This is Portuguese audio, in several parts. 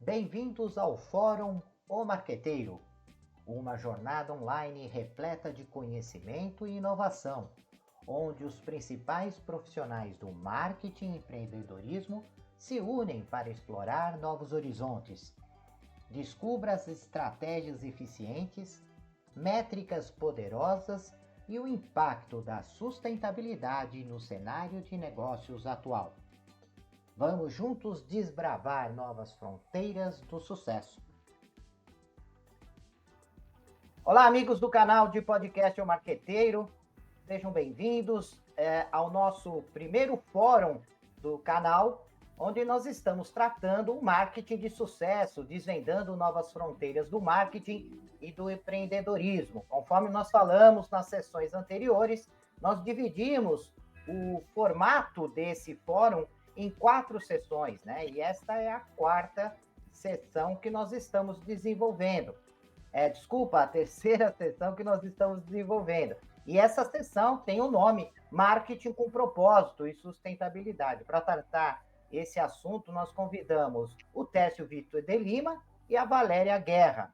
Bem-vindos ao Fórum O Marqueteiro, uma jornada online repleta de conhecimento e inovação, onde os principais profissionais do marketing e empreendedorismo se unem para explorar novos horizontes. Descubra as estratégias eficientes, métricas poderosas e o impacto da sustentabilidade no cenário de negócios atual. Vamos juntos desbravar novas fronteiras do sucesso. Olá, amigos do canal de podcast O Marqueteiro. Sejam bem-vindos ao nosso primeiro fórum do canal, onde nós estamos tratando o marketing de sucesso, desvendando novas fronteiras do marketing e do empreendedorismo. Conforme nós falamos nas sessões anteriores, nós dividimos o formato desse fórum em 4 sessões, né? E esta é a 4ª sessão que nós estamos desenvolvendo. A terceira sessão que nós estamos desenvolvendo. E essa sessão tem o nome Marketing com Propósito e Sustentabilidade. Para tratar esse assunto, nós convidamos o Técio Vitor de Lima e a Valéria Guerra.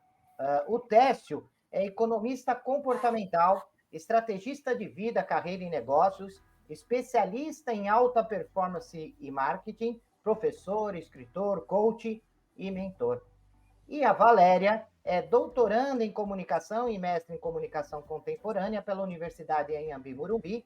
O Técio é economista comportamental, estrategista de vida, carreira e negócios, especialista em alta performance e marketing, professor, escritor, coach e mentor. E a Valéria é doutoranda em comunicação e mestre em comunicação contemporânea pela Universidade Anhembi Morumbi,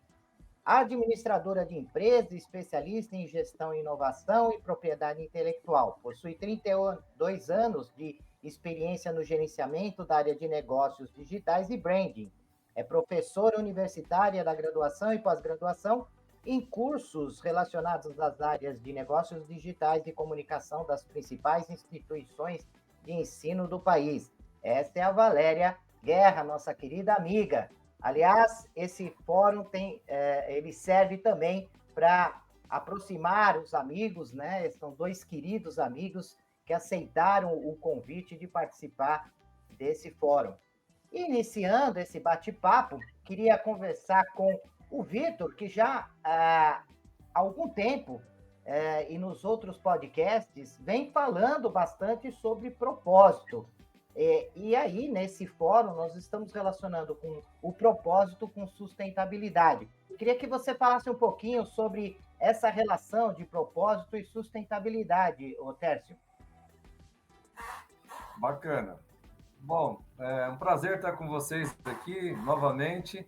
administradora de empresas, especialista em gestão, inovação e propriedade intelectual. Possui 32 anos de experiência no gerenciamento da área de negócios digitais e branding. É professora universitária da graduação e pós-graduação em cursos relacionados às áreas de negócios digitais e comunicação das principais instituições de ensino do país. Essa é a Valéria Guerra, nossa querida amiga. Aliás, esse fórum ele serve também para aproximar os amigos, né? São 2 queridos amigos que aceitaram o convite de participar desse fórum. Iniciando esse bate-papo, queria conversar com o Vitor, que já há algum tempo e nos outros podcasts vem falando bastante sobre propósito. E aí, nesse fórum, nós estamos relacionando com o propósito com sustentabilidade. Queria que você falasse um pouquinho sobre essa relação de propósito e sustentabilidade, Tércio. Bacana. Bom, é um prazer estar com vocês aqui novamente.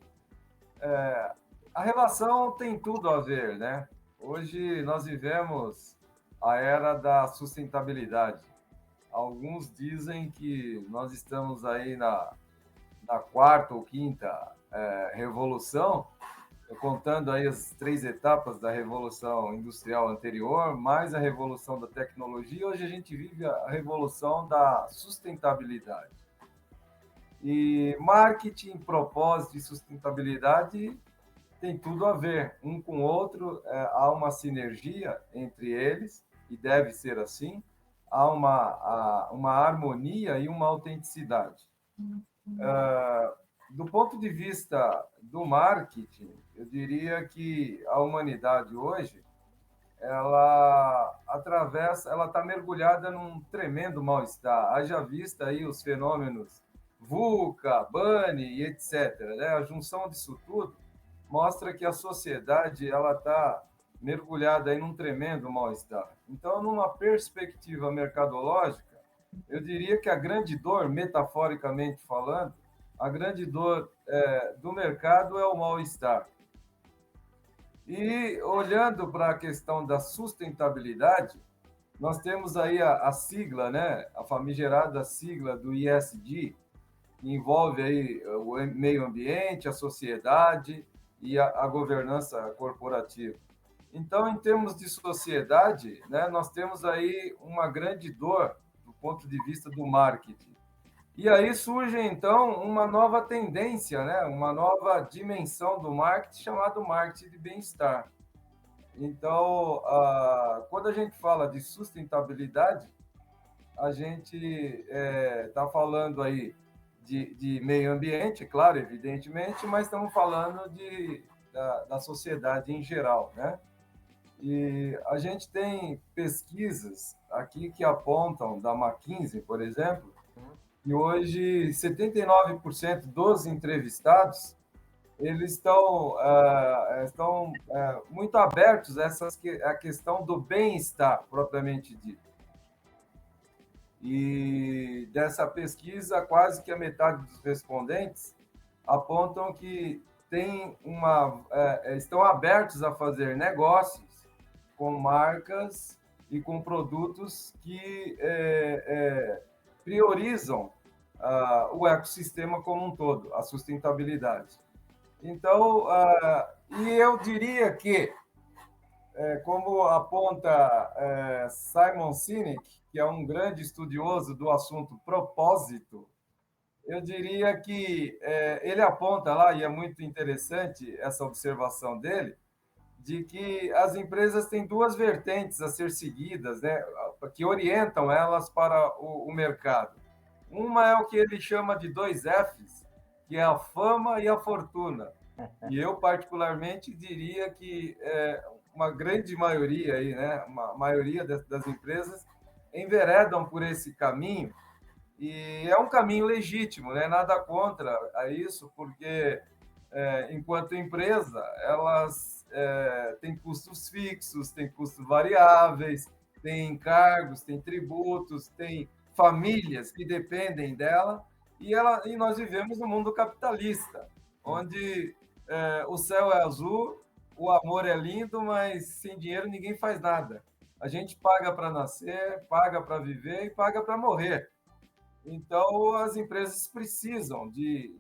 A relação tem tudo a ver, né? Hoje nós vivemos a era da sustentabilidade. Alguns dizem que nós estamos aí na 4ª ou 5ª revolução, contando aí as 3 etapas da revolução industrial anterior, mais a revolução da tecnologia. Hoje a gente vive a revolução da sustentabilidade. E marketing, propósito e sustentabilidade tem tudo a ver, um com o outro, há uma sinergia entre eles, e deve ser assim, há uma harmonia e uma autenticidade. Do ponto de vista do marketing, eu diria que a humanidade hoje, ela está mergulhada num tremendo mal-estar. Haja vista aí os fenômenos VUCA, BANI e etc. Né? A junção disso tudo mostra que a sociedade ela está mergulhada aí num tremendo mal-estar. Então, numa perspectiva mercadológica, eu diria que a grande dor, metaforicamente falando, a grande dor do mercado é o mal-estar. E olhando para a questão da sustentabilidade, nós temos aí a sigla, né, a famigerada sigla do ESG, que envolve aí o meio ambiente, a sociedade e a governança corporativa. Então, em termos de sociedade, né, nós temos aí uma grande dor do ponto de vista do marketing. E aí surge, então, uma nova tendência, né, uma nova dimensão do marketing, chamado marketing de bem-estar. Então, quando a gente fala de sustentabilidade, a gente está falando aí de meio ambiente, claro, evidentemente, mas estamos falando da sociedade em geral, né? E a gente tem pesquisas aqui que apontam, da McKinsey, por exemplo, que hoje 79% dos entrevistados eles estão muito abertos a questão do bem-estar, propriamente dito. E dessa pesquisa, quase que a metade dos respondentes apontam que estão abertos a fazer negócios com marcas e com produtos que priorizam o ecossistema como um todo, a sustentabilidade. Então, e eu diria que, como aponta Simon Sinek, que é um grande estudioso do assunto propósito, eu diria que ele aponta lá, e é muito interessante essa observação dele, de que as empresas têm duas vertentes a ser seguidas, né, que orientam elas para o mercado. Uma é o que ele chama de 2 Fs, que é a fama e a fortuna. E eu, particularmente, diria que uma grande maioria, aí, né, uma maioria das empresas enveredam por esse caminho, e é um caminho legítimo, né? Nada contra a isso, porque, enquanto empresa, elas têm custos fixos, têm custos variáveis, têm encargos, têm tributos, têm famílias que dependem dela, e nós vivemos no mundo capitalista, onde o céu é azul, o amor é lindo, mas sem dinheiro ninguém faz nada. A gente paga para nascer, paga para viver e paga para morrer. Então, as empresas precisam de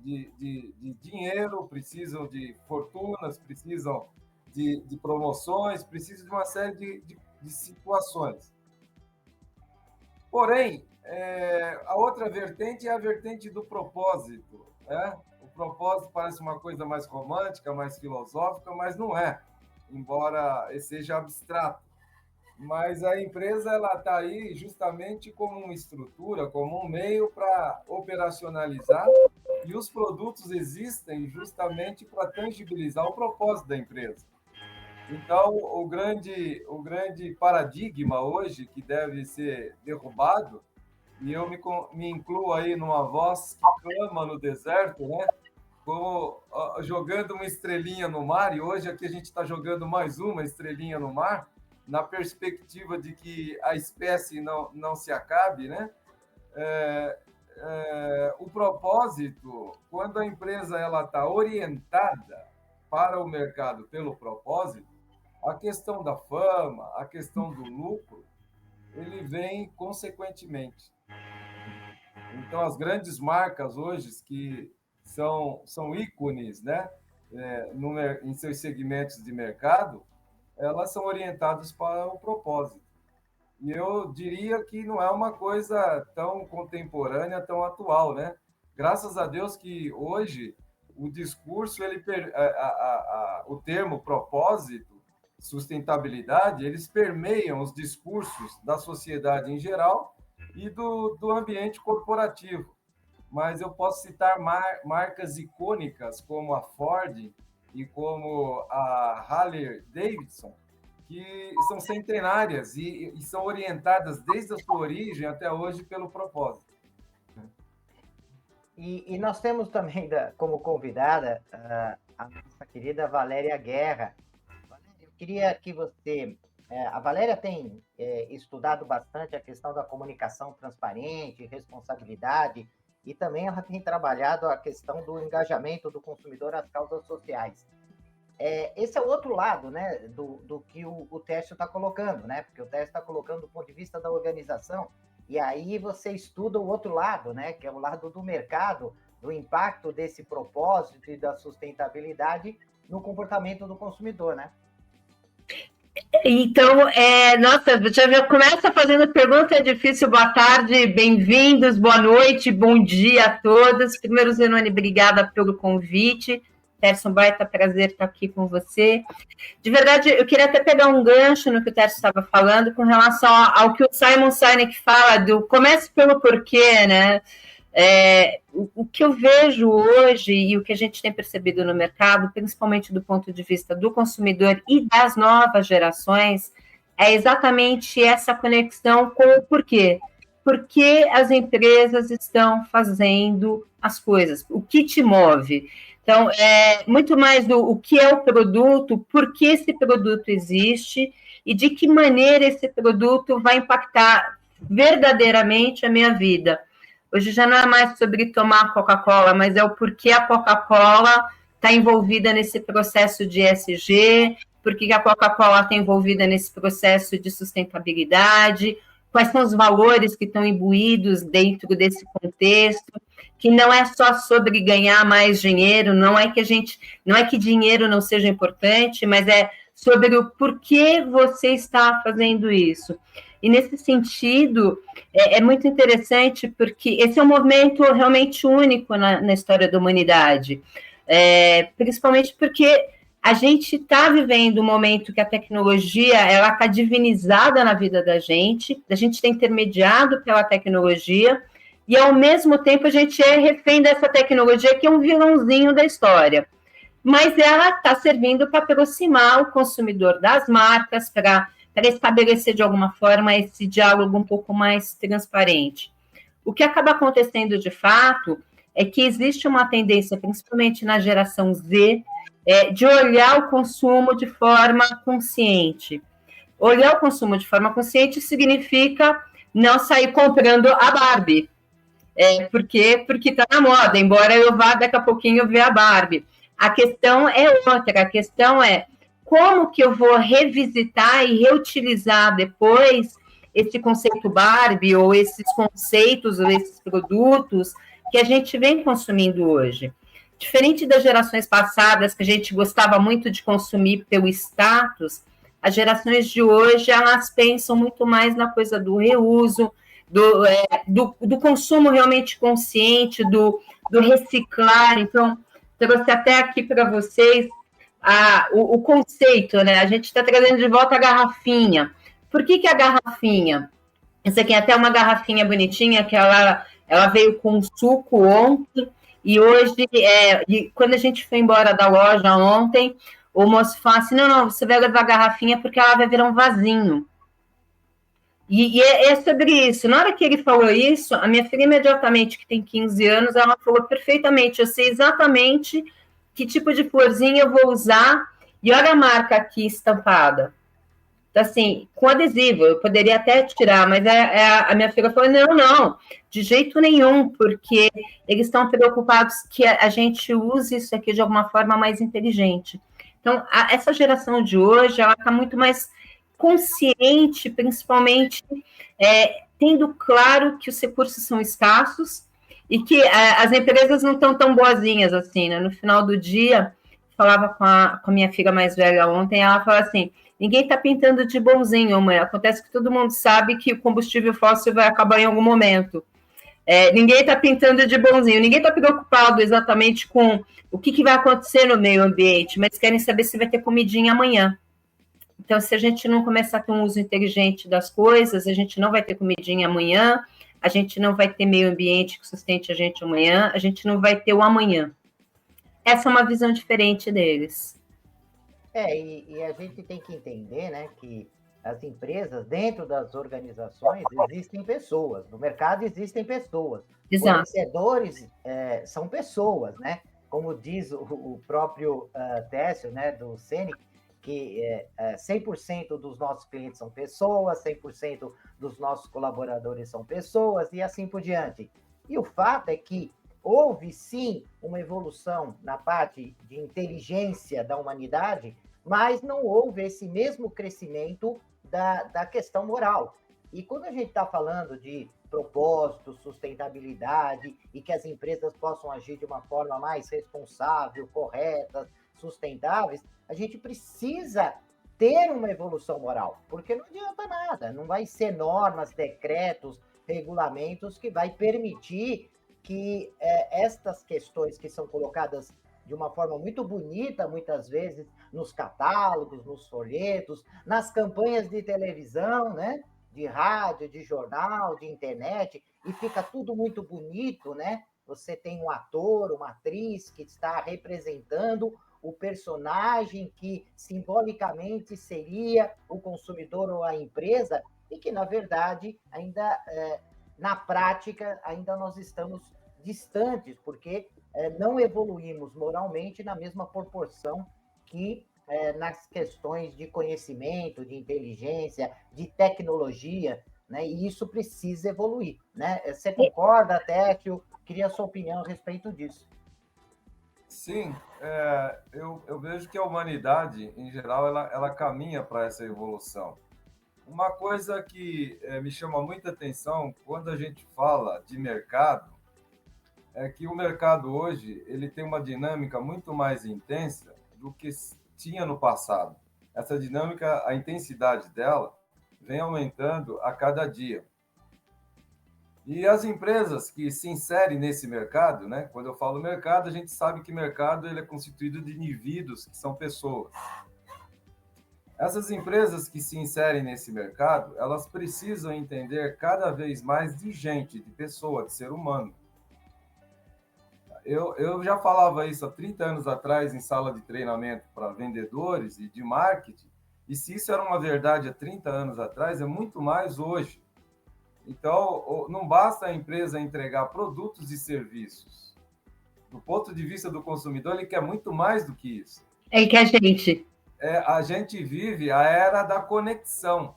dinheiro, precisam de fortunas, precisam de promoções, precisam de uma série de situações. Porém, a outra vertente é a vertente do propósito, né? O propósito parece uma coisa mais romântica, mais filosófica, mas não é, embora seja abstrato. Mas a empresa está aí justamente como uma estrutura, como um meio para operacionalizar, e os produtos existem justamente para tangibilizar o propósito da empresa. Então, o grande paradigma hoje que deve ser derrubado, e eu me incluo aí numa voz que clama no deserto, né? Como jogando uma estrelinha no mar, e hoje aqui a gente está jogando mais uma estrelinha no mar, na perspectiva de que a espécie não se acabe, né? O propósito, quando a empresa está orientada para o mercado pelo propósito, a questão da fama, a questão do lucro, ele vem consequentemente. Então, as grandes marcas hoje, que são ícones, né? Em seus segmentos de mercado, elas são orientadas para o propósito. E eu diria que não é uma coisa tão contemporânea, tão atual, né? Graças a Deus que hoje o discurso, o termo propósito, sustentabilidade, eles permeiam os discursos da sociedade em geral e do ambiente corporativo. Mas eu posso citar marcas icônicas como a Ford e como a Harley Davidson, que são centenárias e são orientadas desde a sua origem até hoje pelo propósito. E nós temos também como convidada a nossa querida Valéria Guerra. Valéria, eu queria que você... a Valéria tem estudado bastante a questão da comunicação transparente, responsabilidade, e também ela tem trabalhado a questão do engajamento do consumidor às causas sociais. Esse é o outro lado, né, do que o Tércio está colocando, né? Porque o Tércio está colocando do ponto de vista da organização, e aí você estuda o outro lado, né? Que é o lado do mercado, do impacto desse propósito e da sustentabilidade no comportamento do consumidor, né? Então, nossa, já começa fazendo pergunta, é difícil, boa tarde, bem-vindos, boa noite, bom dia a todos. Primeiro, Zenoni, obrigada pelo convite. Tércio, baita prazer estar aqui com você. De verdade, eu queria até pegar um gancho no que o Tércio estava falando com relação ao que o Simon Sinek fala do comece pelo porquê, né? O que eu vejo hoje e o que a gente tem percebido no mercado, principalmente do ponto de vista do consumidor e das novas gerações, é exatamente essa conexão com o porquê. Por que as empresas estão fazendo as coisas? O que te move? Então, é muito mais do o que é o produto, por que esse produto existe e de que maneira esse produto vai impactar verdadeiramente a minha vida. Hoje já não é mais sobre tomar Coca-Cola, mas é o porquê a Coca-Cola está envolvida nesse processo de ESG, por que a Coca-Cola está envolvida nesse processo de sustentabilidade, quais são os valores que estão imbuídos dentro desse contexto, que não é só sobre ganhar mais dinheiro, não é que dinheiro não seja importante, mas é sobre o porquê você está fazendo isso. E nesse sentido, é muito interessante, porque esse é um movimento realmente único na história da humanidade, principalmente porque a gente está vivendo um momento que a tecnologia ela está divinizada na vida da gente está intermediado pela tecnologia, e ao mesmo tempo a gente é refém dessa tecnologia, que é um vilãozinho da história. Mas ela está servindo para aproximar o consumidor das marcas, para estabelecer de alguma forma esse diálogo um pouco mais transparente. O que acaba acontecendo de fato é que existe uma tendência, principalmente na geração Z, de olhar o consumo de forma consciente. Olhar o consumo de forma consciente significa não sair comprando a Barbie. Porque está na moda, embora eu vá daqui a pouquinho ver a Barbie. A questão é outra, a questão é como que eu vou revisitar e reutilizar depois esse conceito Barbie, ou esses conceitos, ou esses produtos que a gente vem consumindo hoje. Diferente das gerações passadas, que a gente gostava muito de consumir pelo status, as gerações de hoje, elas pensam muito mais na coisa do reuso, do consumo realmente consciente, do reciclar. Então, trouxe até aqui para vocês o conceito, né? A gente está trazendo de volta a garrafinha. Por que a garrafinha? Essa aqui é até uma garrafinha bonitinha, que ela veio com suco ontem, e hoje, e quando a gente foi embora da loja ontem, o moço falou assim, não, você vai levar a garrafinha porque ela vai virar um vasinho. E é sobre isso. Na hora que ele falou isso, a minha filha imediatamente, que tem 15 anos, ela falou perfeitamente, eu sei exatamente que tipo de florzinha eu vou usar, e olha a marca aqui estampada. Então, assim, com adesivo, eu poderia até tirar, mas a minha filha falou, não, de jeito nenhum, porque eles estão preocupados que a gente use isso aqui de alguma forma mais inteligente. Então, essa geração de hoje, ela está muito mais consciente, principalmente tendo claro que os recursos são escassos e que as empresas não estão tão boazinhas assim, né? No final do dia, falava com a minha filha mais velha ontem, ela falou assim, ninguém está pintando de bonzinho, mãe, acontece que todo mundo sabe que o combustível fóssil vai acabar em algum momento. Ninguém está pintando de bonzinho, ninguém está preocupado exatamente com o que vai acontecer no meio ambiente, mas querem saber se vai ter comidinha amanhã. Então, se a gente não começar a ter um uso inteligente das coisas, a gente não vai ter comidinha amanhã, a gente não vai ter meio ambiente que sustente a gente amanhã, a gente não vai ter o amanhã. Essa é uma visão diferente deles. E a gente tem que entender, né, que as empresas, dentro das organizações, existem pessoas, no mercado existem pessoas. Exato. Fornecedores são pessoas, né? Como diz o próprio Técio, né, do Senic, que 100% dos nossos clientes são pessoas, 100% dos nossos colaboradores são pessoas, e assim por diante. E o fato é que houve, sim, uma evolução na parte de inteligência da humanidade, mas não houve esse mesmo crescimento da questão moral. E quando a gente está falando de propósito, sustentabilidade, e que as empresas possam agir de uma forma mais responsável, correta, sustentáveis, a gente precisa ter uma evolução moral, porque não adianta nada, não vai ser normas, decretos, regulamentos que vai permitir que estas questões que são colocadas de uma forma muito bonita, muitas vezes, nos catálogos, nos folhetos, nas campanhas de televisão, né? de rádio, de jornal, de internet, e fica tudo muito bonito, né? Você tem um ator, uma atriz que está representando o personagem que simbolicamente seria o consumidor ou a empresa, e que, na verdade, ainda na prática, ainda nós estamos distantes, porque não evoluímos moralmente na mesma proporção que nas questões de conhecimento, de inteligência, de tecnologia, né? E isso precisa evoluir, né? Você concorda, Técio? Queria a sua opinião a respeito disso. Sim, eu vejo que a humanidade, em geral, ela caminha para essa evolução. Uma coisa que me chama muita atenção quando a gente fala de mercado é que o mercado hoje ele tem uma dinâmica muito mais intensa do que tinha no passado. Essa dinâmica, a intensidade dela, vem aumentando a cada dia. E as empresas que se inserem nesse mercado, né? Quando eu falo mercado, a gente sabe que mercado ele é constituído de indivíduos, que são pessoas. Essas empresas que se inserem nesse mercado, elas precisam entender cada vez mais de gente, de pessoa, de ser humano. Eu já falava isso há 30 anos atrás em sala de treinamento para vendedores e de marketing, e se isso era uma verdade há 30 anos atrás, é muito mais hoje. Então, não basta a empresa entregar produtos e serviços. Do ponto de vista do consumidor, ele quer muito mais do que isso. É que a gente vive a era da conexão.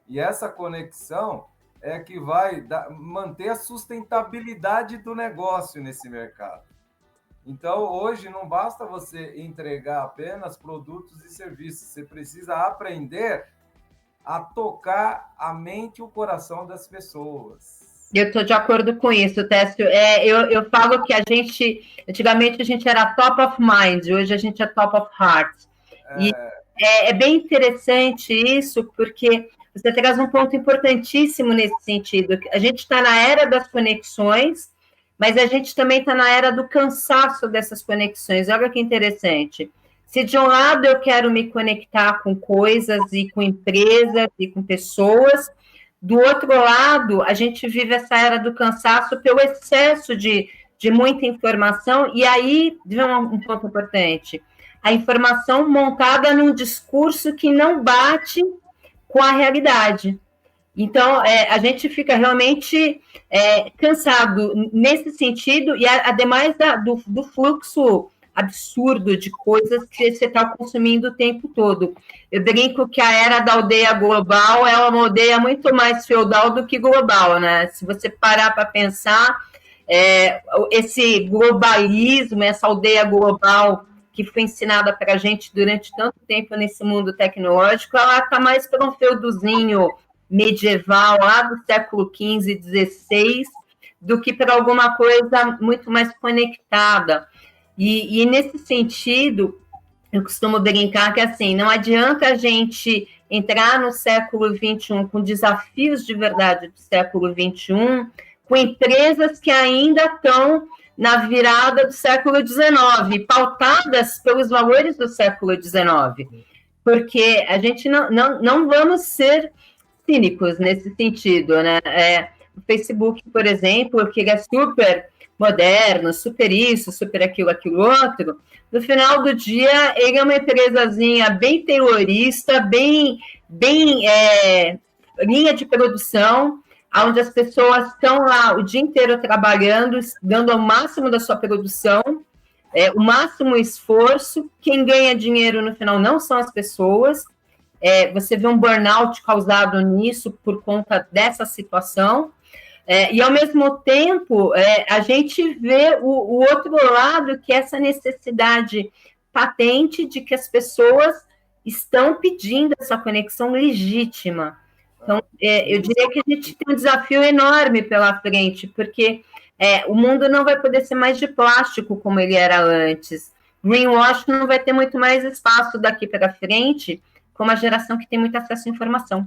E essa conexão é que vai manter a sustentabilidade do negócio nesse mercado. Então, hoje, não basta você entregar apenas produtos e serviços. Você precisa aprender a tocar a mente e o coração das pessoas. Eu estou de acordo com isso, Técio. Eu falo que antigamente a gente era top of mind, hoje a gente é top of heart. E é bem interessante isso, porque você traz um ponto importantíssimo nesse sentido. A gente está na era das conexões, mas a gente também está na era do cansaço dessas conexões. Olha que interessante. Se de um lado eu quero me conectar com coisas e com empresas e com pessoas, do outro lado, a gente vive essa era do cansaço pelo excesso de muita informação, e aí, um ponto importante, a informação montada num discurso que não bate com a realidade. Então, a gente fica realmente cansado nesse sentido, e ademais do fluxo absurdo de coisas que você está consumindo o tempo todo. Eu brinco que a era da aldeia global é uma aldeia muito mais feudal do que global, né? Se você parar para pensar, esse globalismo, essa aldeia global que foi ensinada para a gente durante tanto tempo nesse mundo tecnológico, ela está mais para um feudozinho medieval lá do século XV, XVI, do que para alguma coisa muito mais conectada. E nesse sentido, eu costumo brincar que assim, não adianta a gente entrar no século XXI com desafios de verdade do século XXI, com empresas que ainda estão na virada do século XIX, pautadas pelos valores do século XIX, porque a gente não vamos ser cínicos nesse sentido, né? O Facebook, por exemplo, que ele é super moderno, super isso, super aquilo outro, no final do dia, ele é uma empresazinha bem terrorista, bem linha de produção, onde as pessoas estão lá o dia inteiro trabalhando, dando o máximo da sua produção, o máximo esforço. Quem ganha dinheiro no final não são as pessoas. Você vê um burnout causado nisso por conta dessa situação. E, ao mesmo tempo, a gente vê o outro lado, que é essa necessidade patente de que as pessoas estão pedindo essa conexão legítima. Então, eu diria que a gente tem um desafio enorme pela frente, porque o mundo não vai poder ser mais de plástico como ele era antes. Greenwash não vai ter muito mais espaço daqui para frente, com uma geração que tem muito acesso à informação.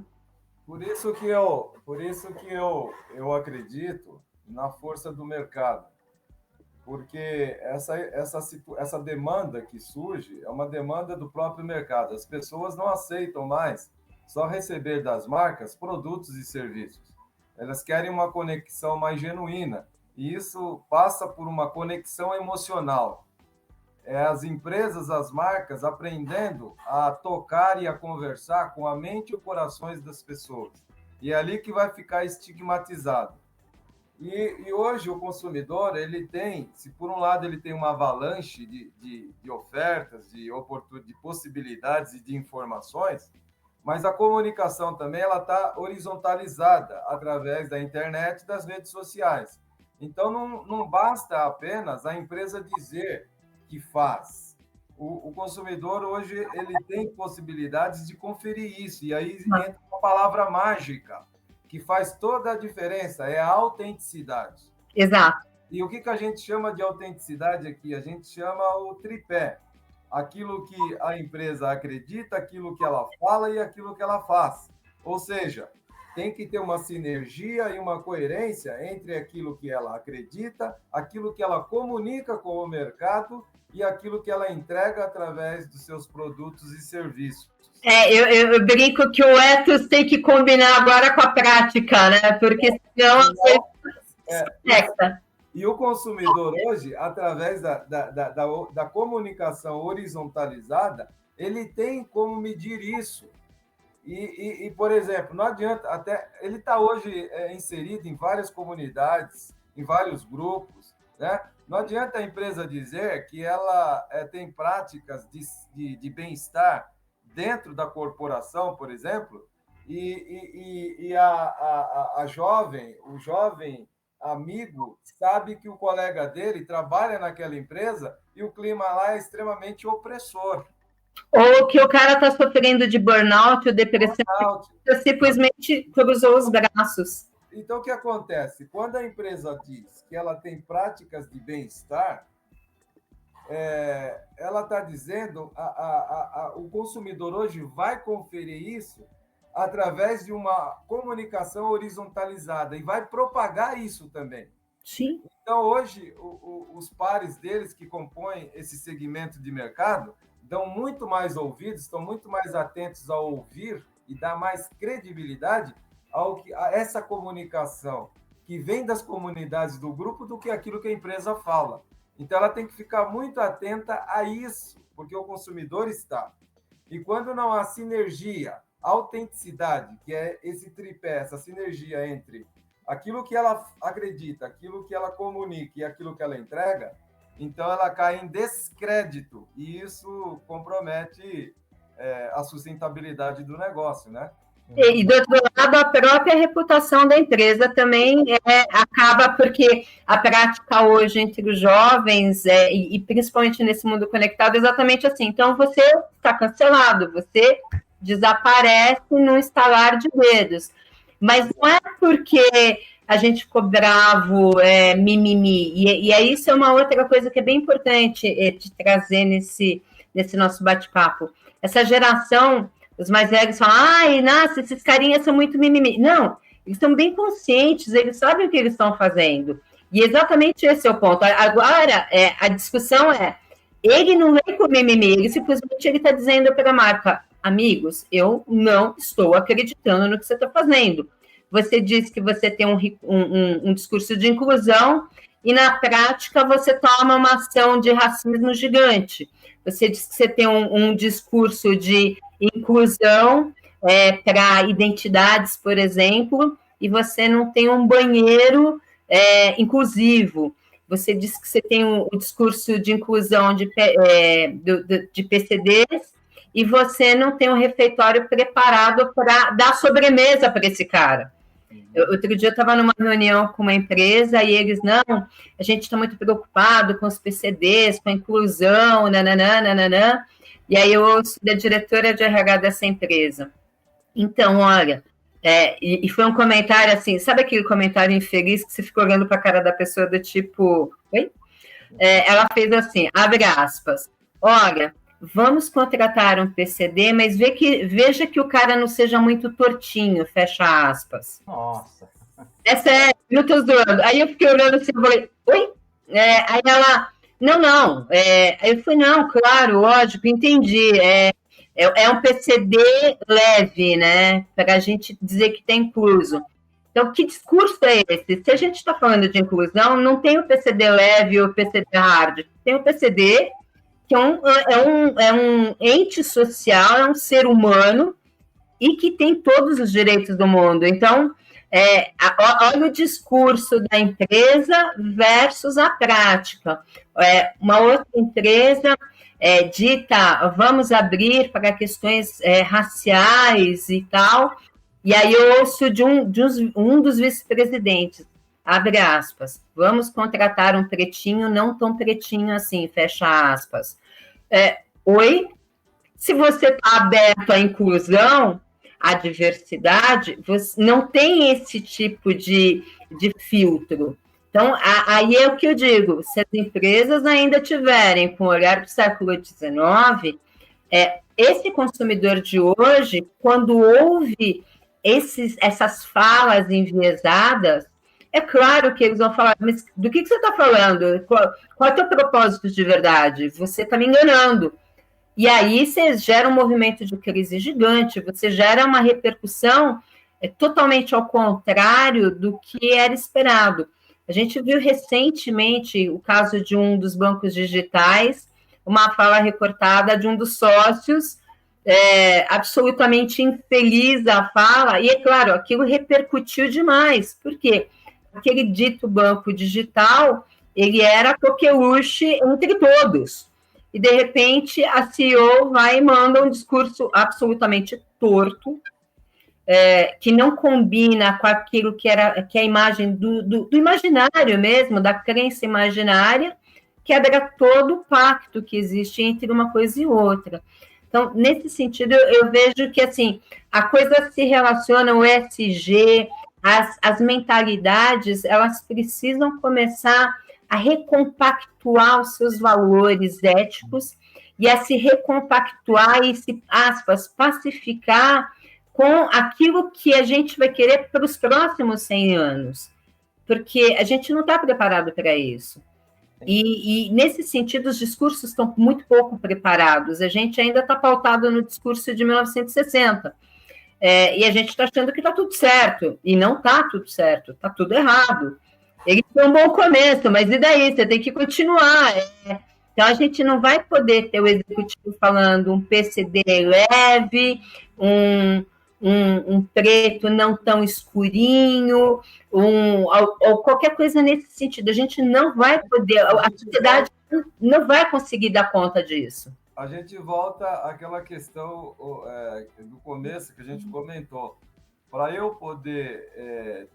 Por isso que eu acredito na força do mercado, porque essa demanda que surge é uma demanda do próprio mercado. As pessoas não aceitam mais só receber das marcas produtos e serviços. Elas querem uma conexão mais genuína, e isso passa por uma conexão emocional. As empresas, as marcas, aprendendo a tocar e a conversar com a mente e o coração das pessoas. E é ali que vai ficar estigmatizado. E hoje o consumidor, ele tem, se por um lado ele tem uma avalanche de ofertas, de possibilidades e de informações, mas a comunicação também ela está horizontalizada através da internet e das redes sociais. Então, não basta apenas a empresa dizer que faz. O consumidor, hoje, ele tem possibilidades de conferir isso. E aí entra uma palavra mágica, que faz toda a diferença, é a autenticidade. Exato. E o que a gente chama de autenticidade aqui? A gente chama o tripé. Aquilo que a empresa acredita, aquilo que ela fala e aquilo que ela faz. Ou seja, tem que ter uma sinergia e uma coerência entre aquilo que ela acredita, aquilo que ela comunica com o mercado e aquilo que ela entrega através dos seus produtos e serviços. Eu brinco que o ethos tem que combinar agora com a prática, né? Porque senão E o consumidor hoje, através da comunicação horizontalizada, ele tem como medir isso. E, por exemplo, não adianta, até ele está hoje inserido em várias comunidades, em vários grupos, né? Não adianta a empresa dizer que ela tem práticas de bem-estar dentro da corporação, por exemplo, e o jovem amigo sabe que o colega dele trabalha naquela empresa e o clima lá é extremamente opressor. Ou que o cara está sofrendo de burnout ou depressão, simplesmente cruzou os braços. Então, o que acontece? Quando a empresa diz que ela tem práticas de bem-estar, ela está dizendo, o consumidor hoje vai conferir isso através de uma comunicação horizontalizada e vai propagar isso também. Sim. Então, hoje, os pares deles que compõem esse segmento de mercado dão muito mais ouvidos, estão muito mais atentos a ouvir e dar mais credibilidade a essa comunicação que vem das comunidades do grupo do que aquilo que a empresa fala. Então, ela tem que ficar muito atenta a isso, porque o consumidor está. E quando não há sinergia, autenticidade, que é esse tripé, essa sinergia entre aquilo que ela acredita, aquilo que ela comunica e aquilo que ela entrega, então ela cai em descrédito, e isso compromete a sustentabilidade do negócio, né? E do outro lado, a própria reputação da empresa também acaba, porque a prática hoje entre os jovens, e principalmente nesse mundo conectado, é exatamente assim. Então, você está cancelado, você desaparece num estalar de dedos. Mas não é porque a gente ficou bravo, mimimi. E isso é uma outra coisa que é bem importante de trazer nesse nosso bate-papo. Essa geração... Os mais velhos falam, nossa, esses carinhas são muito mimimi. Não, eles estão bem conscientes, eles sabem o que eles estão fazendo. E exatamente esse é o ponto. Agora, a discussão ele não vem com mimimi, ele simplesmente está dizendo para a marca, amigos, eu não estou acreditando no que você está fazendo. Você diz que você tem um discurso de inclusão e, na prática, você toma uma ação de racismo gigante. Você diz que você tem um discurso de inclusão para identidades, por exemplo, e você não tem um banheiro inclusivo. Você diz que você tem um discurso de inclusão de PCDs e você não tem um refeitório preparado para dar sobremesa para esse cara. Outro dia eu estava numa reunião com uma empresa e eles, não, a gente está muito preocupado com os PCDs, com a inclusão, nananã. E aí eu ouço da diretora de RH dessa empresa. Então, olha, e foi um comentário assim, sabe aquele comentário infeliz que você fica olhando para a cara da pessoa do tipo, oi? Ela fez assim, abre aspas, olha, vamos contratar um PCD, mas veja que o cara não seja muito tortinho, fecha aspas. Nossa. Essa eu estou zoando. Aí eu fiquei olhando assim, falei, oi? Aí ela... Não. Eu falei, não, claro, lógico, entendi. É um PCD leve, né? Para a gente dizer que está incluso. Então, que discurso é esse? Se a gente está falando de inclusão, não tem o PCD leve ou o PCD hard. Tem o PCD, que é um ente social, é um ser humano, e que tem todos os direitos do mundo. Então, olha o discurso da empresa versus a prática. Uma outra empresa dita, vamos abrir para questões raciais e tal, e aí eu ouço de um dos vice-presidentes, abre aspas, vamos contratar um pretinho, não tão pretinho assim, fecha aspas. Oi? Se você está aberto à inclusão, à diversidade, você não tem esse tipo de filtro. Então, aí é o que eu digo, se as empresas ainda tiverem com o olhar do século XIX, esse consumidor de hoje, quando ouve essas falas enviesadas, é claro que eles vão falar, mas do que você está falando? Qual é o teu propósito de verdade? Você está me enganando. E aí você gera um movimento de crise gigante, você gera uma repercussão totalmente ao contrário do que era esperado. A gente viu recentemente o caso de um dos bancos digitais, uma fala recortada de um dos sócios, absolutamente infeliz da fala, e é claro, aquilo repercutiu demais, porque aquele dito banco digital, ele era a coqueluche entre todos, e de repente a CEO vai e manda um discurso absolutamente torto, que não combina com aquilo que é a imagem do imaginário mesmo, da crença imaginária, quebra todo o pacto que existe entre uma coisa e outra. Então, nesse sentido, eu vejo que assim, a coisa se relaciona, o ESG, as mentalidades, elas precisam começar a recompactuar os seus valores éticos e a se recompactuar e se, aspas, pacificar com aquilo que a gente vai querer para os próximos 100 anos, porque a gente não está preparado para isso. E, nesse sentido, os discursos estão muito pouco preparados. A gente ainda está pautado no discurso de 1960. E a gente está achando que está tudo certo. E não está tudo certo, está tudo errado. Ele foi um bom começo, mas e daí? Você tem que continuar. Então, a gente não vai poder ter o executivo falando um PCD leve, um preto não tão escurinho, ou qualquer coisa nesse sentido. A gente não vai poder, a sociedade não vai conseguir dar conta disso. A gente volta àquela questão do começo que a gente comentou. Para eu poder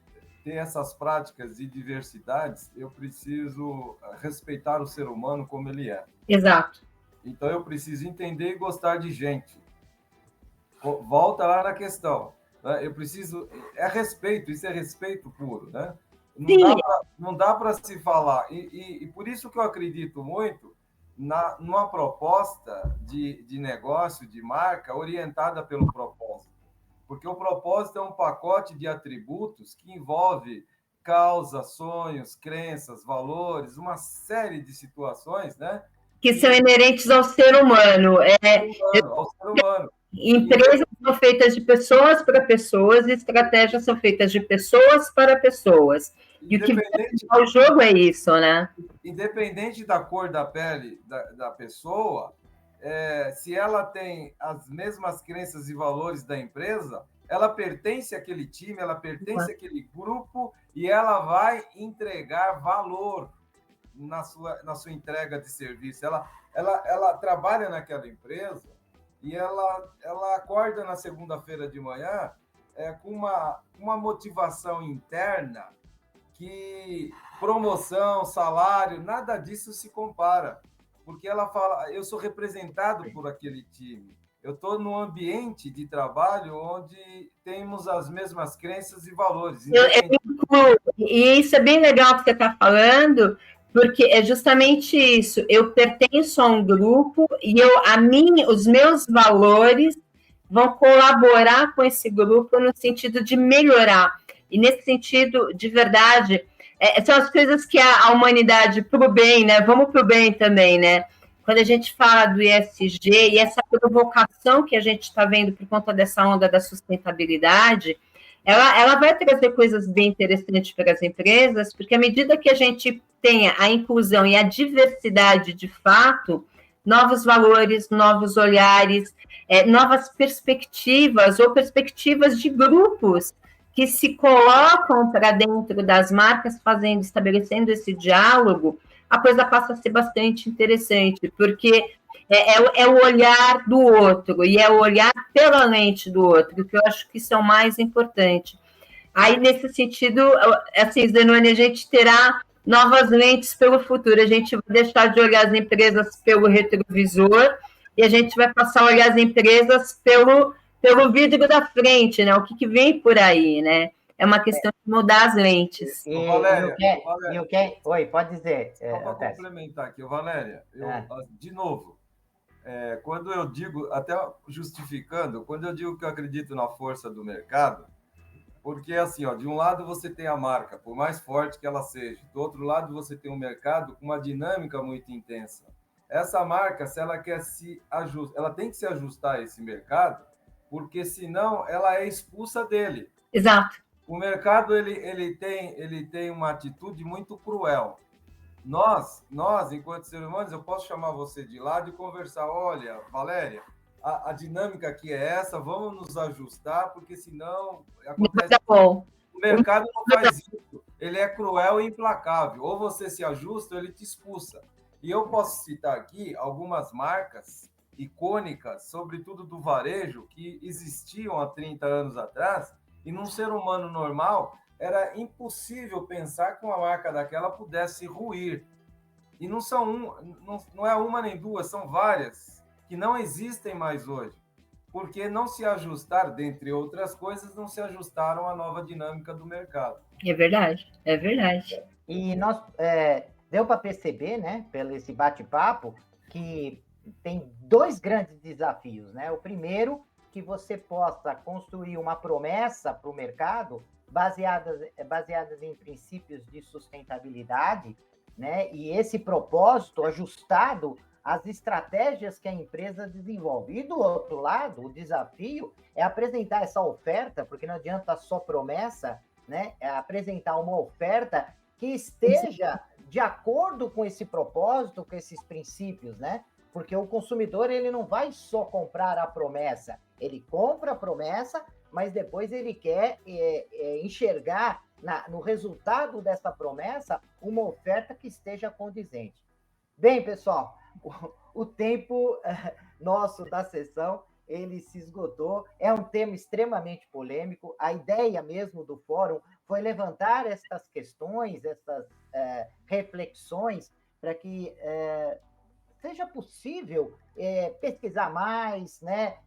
ter essas práticas de diversidades, eu preciso respeitar o ser humano como ele é. Exato. Então, eu preciso entender e gostar de gente. Volta lá na questão. Né? Eu preciso... respeito, isso é respeito puro. Né? Não dá para se falar. E por isso que eu acredito muito numa proposta de negócio, de marca, orientada pelo propósito. Porque o propósito é um pacote de atributos que envolve causa, sonhos, crenças, valores, uma série de situações, né? Que são inerentes ao ser humano. Ao ser humano. Empresas são feitas de pessoas para pessoas, e estratégias são feitas de pessoas para pessoas. E o que o jogo é isso, né? Independente da cor da pele da pessoa, se ela tem as mesmas crenças e valores da empresa, ela pertence àquele time, ela pertence àquele grupo e ela vai entregar valor na sua entrega de serviço. Ela trabalha naquela empresa e ela acorda na segunda-feira de manhã com uma motivação interna que promoção, salário, nada disso se compara. Porque ela fala, eu sou representado por aquele time. Eu estou num ambiente de trabalho onde temos as mesmas crenças e valores. E isso é bem legal que você está falando, porque é justamente isso. Eu pertenço a um grupo e os meus valores vão colaborar com esse grupo no sentido de melhorar. E nesse sentido, de verdade, são as coisas que a humanidade, para o bem, né? Vamos para o bem também, né? quando a gente fala do ESG e essa provocação que a gente está vendo por conta dessa onda da sustentabilidade, ela vai trazer coisas bem interessantes para as empresas, porque à medida que a gente tenha a inclusão e a diversidade de fato, novos valores, novos olhares, novas perspectivas ou perspectivas de grupos que se colocam para dentro das marcas, estabelecendo esse diálogo, a coisa passa a ser bastante interessante, porque é o olhar do outro, e é o olhar pela lente do outro, que eu acho que isso é o mais importante. Aí, nesse sentido, assim, Zenoni, a gente terá novas lentes pelo futuro, a gente vai deixar de olhar as empresas pelo retrovisor, e a gente vai passar a olhar as empresas pelo vidro da frente, né? O que vem por aí, né? É uma questão de mudar as lentes. Valéria, Oi, pode dizer. Só para complementar aqui, Valéria, de novo, quando eu digo, até justificando, quando eu digo que eu acredito na força do mercado, porque assim, de um lado você tem a marca, por mais forte que ela seja, do outro lado você tem um mercado com uma dinâmica muito intensa. Essa marca, se ela quer se ajustar, ela tem que se ajustar a esse mercado, porque senão ela é expulsa dele. Exato. O mercado ele tem uma atitude muito cruel. Nós, enquanto seres humanos, eu posso chamar você de lado e conversar. Olha, Valéria, a dinâmica aqui é essa, vamos nos ajustar, porque senão acontece. O mercado não faz isso. Ele é cruel e implacável. Ou você se ajusta ou ele te expulsa. E eu posso citar aqui algumas marcas icônicas, sobretudo do varejo, que existiam há 30 anos atrás, e num ser humano normal era impossível pensar que uma marca daquela pudesse ruir. E não é uma nem duas, são várias que não existem mais hoje, porque não se ajustaram, dentre outras coisas, não se ajustaram à nova dinâmica do mercado. É verdade, é verdade. E nós deu para perceber, né, pelo esse bate-papo, que tem dois grandes desafios, né? O primeiro, que você possa construir uma promessa para o mercado baseadas em princípios de sustentabilidade, né? E esse propósito ajustado às estratégias que a empresa desenvolve. E do outro lado, o desafio é apresentar essa oferta, porque não adianta só promessa, né? É apresentar uma oferta que esteja de acordo com esse propósito, com esses princípios, né? Porque o consumidor ele não vai só comprar a promessa, ele compra a promessa, mas depois ele quer enxergar no resultado dessa promessa uma oferta que esteja condizente. Bem, pessoal, o tempo nosso da sessão ele se esgotou. É um tema extremamente polêmico. A ideia mesmo do fórum foi levantar essas questões, essas reflexões, para que seja possível pesquisar mais, né?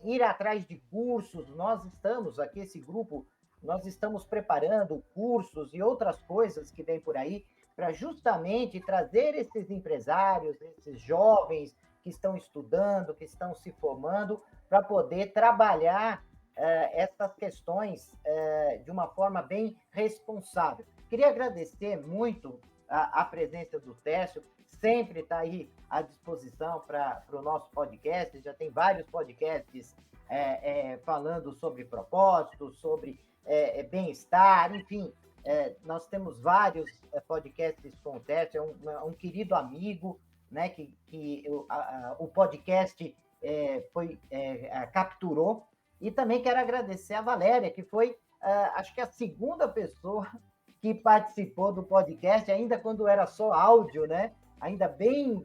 Ir atrás de cursos. Nós estamos aqui, esse grupo, nós estamos preparando cursos e outras coisas que vêm por aí para justamente trazer esses empresários, esses jovens que estão estudando, que estão se formando, para poder trabalhar essas questões de uma forma bem responsável. Queria agradecer muito a presença do Técio, sempre está aí à disposição para o nosso podcast, já tem vários podcasts falando sobre propósitos, sobre bem-estar, enfim, nós temos vários podcasts com o Técio, é um querido amigo, né, que o podcast capturou, e também quero agradecer a Valéria, que foi, acho que a segunda pessoa que participou do podcast, ainda quando era só áudio, né? Ainda bem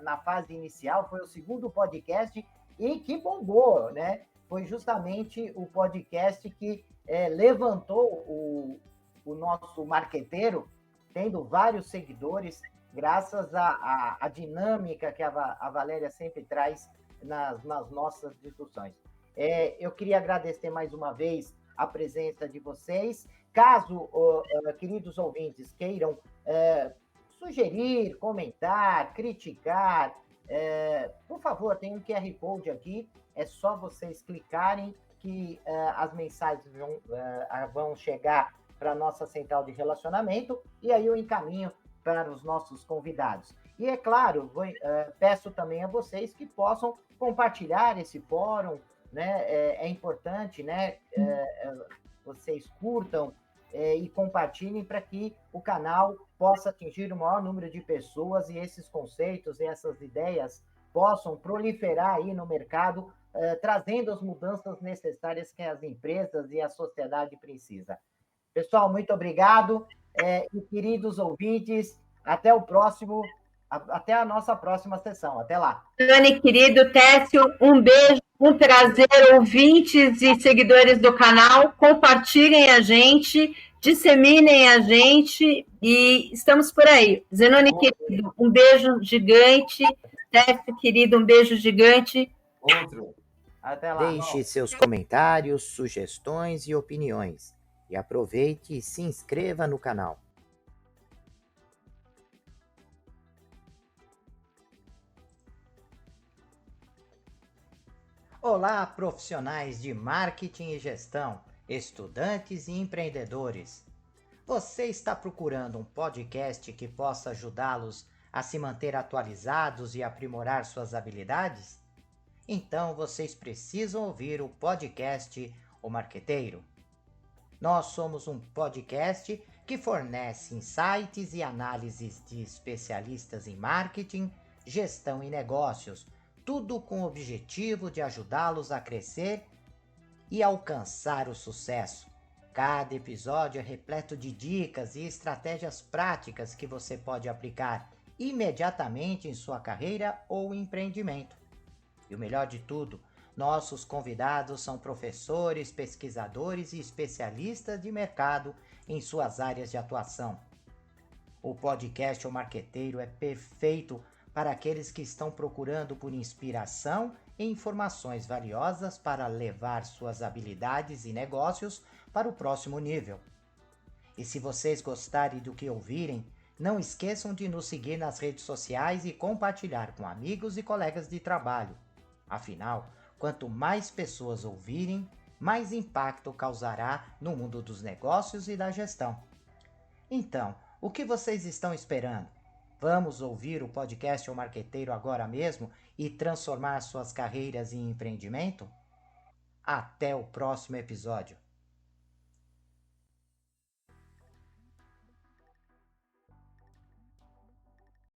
na fase inicial, foi o segundo podcast e que bombou, né? Foi justamente o podcast que levantou o nosso marqueteiro, tendo vários seguidores, graças à dinâmica que a Valéria sempre traz nas nossas discussões. Eu queria agradecer mais uma vez a presença de vocês. Caso, queridos ouvintes, queiram sugerir, comentar, criticar, por favor, tem um QR Code aqui, é só vocês clicarem que as mensagens vão chegar para a nossa central de relacionamento e aí eu encaminho para os nossos convidados. E é claro, peço também a vocês que possam compartilhar esse fórum, né? É importante, né? Vocês curtam e compartilhem para que o canal possa atingir o maior número de pessoas e esses conceitos e essas ideias possam proliferar aí no mercado, trazendo as mudanças necessárias que as empresas e a sociedade precisam. Pessoal, muito obrigado. E queridos ouvintes, até a nossa próxima sessão. Até lá. Dani, querido Técio, um beijo, um prazer, ouvintes e seguidores do canal, compartilhem a gente, disseminem a gente e estamos por aí. Zenoni, querido, um beijo gigante. Técio, querido, um beijo gigante. Outro. Até lá. Deixe seus comentários, sugestões e opiniões. E aproveite e se inscreva no canal. Olá, profissionais de marketing e gestão, estudantes e empreendedores. Você está procurando um podcast que possa ajudá-los a se manter atualizados e aprimorar suas habilidades? Então vocês precisam ouvir o podcast O Marqueteiro. Nós somos um podcast que fornece insights e análises de especialistas em marketing, gestão e negócios, tudo com o objetivo de ajudá-los a crescer e alcançar o sucesso. Cada episódio é repleto de dicas e estratégias práticas que você pode aplicar imediatamente em sua carreira ou empreendimento. E o melhor de tudo, nossos convidados são professores, pesquisadores e especialistas de mercado em suas áreas de atuação. O podcast O Marqueteiro é perfeito para aqueles que estão procurando por inspiração e informações valiosas para levar suas habilidades e negócios para o próximo nível. E se vocês gostarem do que ouvirem, não esqueçam de nos seguir nas redes sociais e compartilhar com amigos e colegas de trabalho. Afinal, quanto mais pessoas ouvirem, mais impacto causará no mundo dos negócios e da gestão. Então, o que vocês estão esperando? Vamos ouvir o podcast O Marqueteiro agora mesmo e transformar suas carreiras em empreendimento? Até o próximo episódio.